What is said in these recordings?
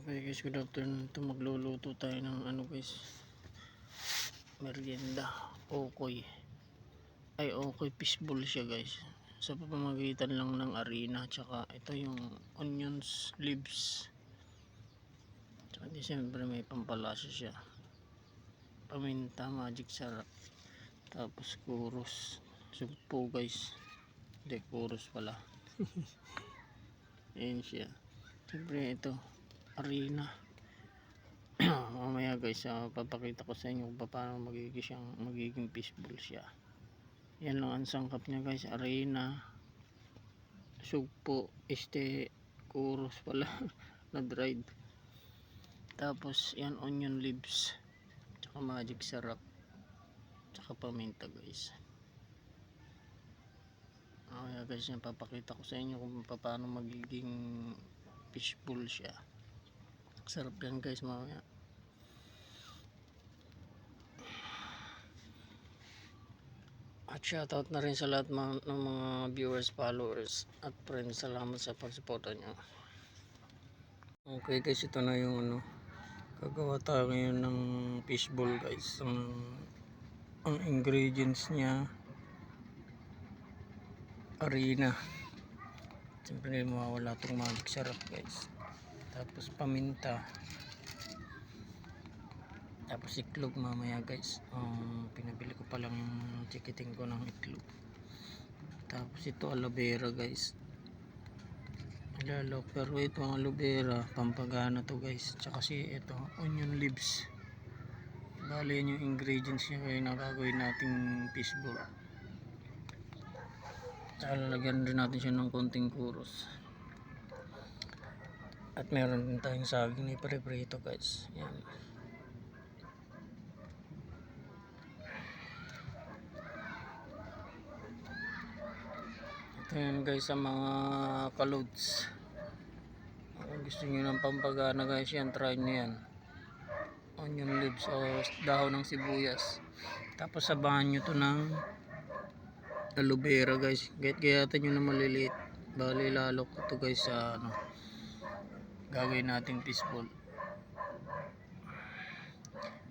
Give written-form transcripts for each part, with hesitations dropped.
Okay guys, good afternoon. Ito magluluto tayo ng guys, merienda. Okoy fishball siya guys, sa pamamagitan lang ng harina, tsaka ito yung onions leaves, tsaka di siyempre may pampalasa siya, paminta, magic sarap, tapos kuros, sugpo guys, hindi kuros pala. Ayan siya, siyempre ito harina. Mamaya guys, papakita ko sa inyo kung paano magiging fishball siya. Yan lang ang sangkap niya guys, harina, sugpo, kuros pala na dried, tapos yan onion leaves, tsaka magic sarap, tsaka paminta guys. Mamaya guys, yan papakita ko sa inyo kung paano magiging fishball siya. Sarap yan guys mamaya. At shoutout na rin sa lahat ng mga viewers, followers at friends. Salamat sa pagsuporta nyo. Okay guys, ito na yung gagawa tayo ngayon ng fishball guys. Ang ingredients niya, harina, siyempre mawawala itong magic sarap guys, tapos paminta, tapos itlog mamaya guys. Pinabili ko palang yung chikiting ko ng itlog. Tapos ito aloe vera guys, pero ito ang aloe vera pampagana to guys. Tsaka ito onion leaves. Bali yun yung ingredients niya kaya gagawin nating fishball. Tsaka lalagyan rin natin siya ng konting kuros, at meron din tayong saging na ipreprito guys. Yan. Ito yan guys sa mga kalods. Kung gusto nyo ng pampagana guys, yan, try nyo yan. Onion leaves o dahon ng sibuyas. Tapos sabahan nyo to ng aloe vera guys. Gayatan nyo na maliliit. Bali lalo ko to guys sa gagawin nating fishball.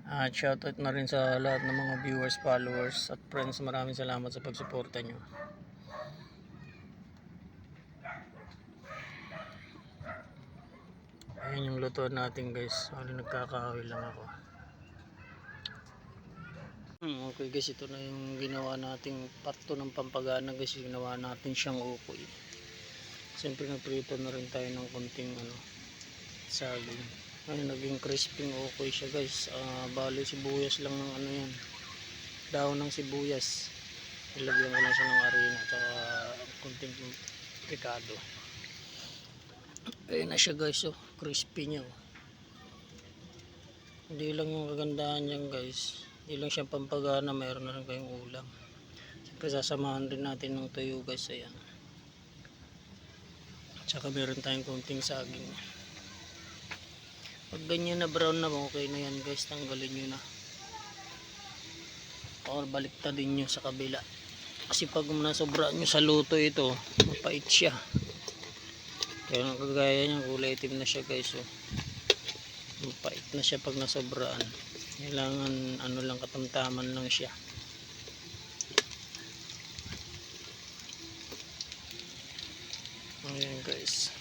At shoutout na rin sa lahat ng mga viewers, followers at friends. Maraming salamat sa pagsuporta nyo. Ayan yung lutuan natin guys. Nagkakahoy lang ako. Okay guys, ito na yung ginawa nating parto ng pampagana guys. Ginawa natin siyang ukoy. Siyempre naprito na rin tayo ng konting saging. Ayun, naging crispy ukoy siya guys. Bali sibuyas lang ng yan, dahon ng sibuyas. Ilagyan ko lang siya ng harina tsaka konting ricado. Ayun na siya guys, crispy niya. Hindi lang yung kagandahan niyan guys, hindi lang siya pampagana, mayroon na rin kayong ulam. Siyempre sasamahan rin natin ng tuyo guys. Ayan, tsaka meron tayong konting saging. Pag ganyan na brown na, okay na yan guys. Tanggalin nyo na or baliktadin nyo sa kabila, kasi pag nasobra nyo sa luto ito, mapait siya. Kaya kagaya niya, kulay itim na siya guys. Mapait na siya pag nasobraan. Kailangan lang, katamtaman lang siya. Ayan guys.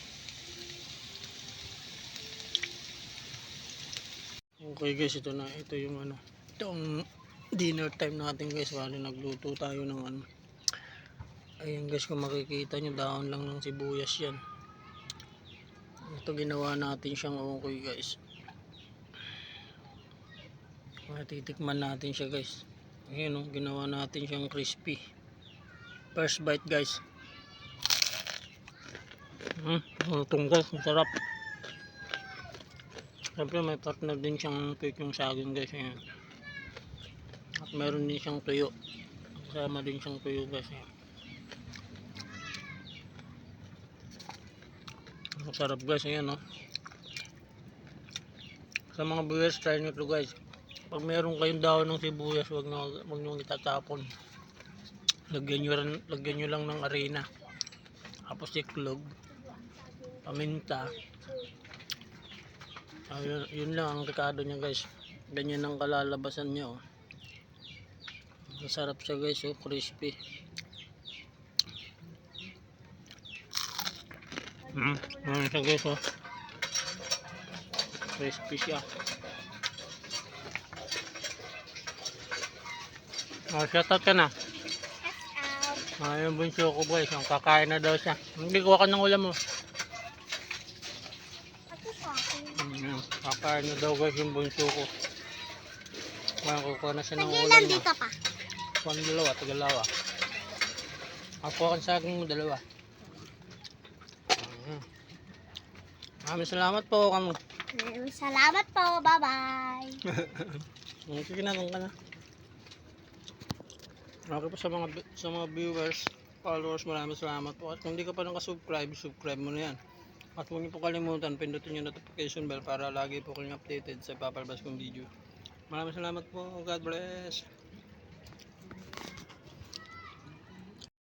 Okay guys, ito yung itong dinner time natin guys. Bali nagluto tayo ng ayan guys, kung makikita nyo, dahon lang ng sibuyas yan. Ito ginawa natin siyang ukoy guys. Titikman natin siya guys. Ayan ginawa natin siyang crispy. First bite guys. Lutong guys, masarap. Siyempre may partner din siyang cake yung saging guys. Ayan. At meron din siyang tuyo. Kasama din siyang tuyo guys. Ayan. Masarap guys. Ayan sa mga viewers, try nyo ito guys. Pag meron kayong dahon ng sibuyas, wag nyo itatapon. Lagyan nyo lang ng harina, tapos iklog, paminta, Yun lang ang rekado niya guys. Ganyan ang kalalabasan niya oh. Masarap siya guys oh, crispy. Ano siya guys oh. Crispy siya. Shoutout ka na. Yung bunso ko guys, ang kakain na daw siya. Hindi kuha ka ng ulam mo. Kakain na daw guys yung bunso ko. Kukuha na siya ng ulam mo. Dito pa. Kuha ng dalawa, tagalawa. Kuha ka sa akin mo dalawa. Maraming salamat po kamo. Salamat po. Bye-bye. Sige na, nung ka na. Okay po sa mga viewers, followers, maraming salamat po. At kung hindi ka pa nakasubscribe, subscribe mo na yan. At huwag niyo po kalimutan, pindutin yung notification bell para lagi po kayong updated sa papalabas kong video. Maraming salamat po. God bless.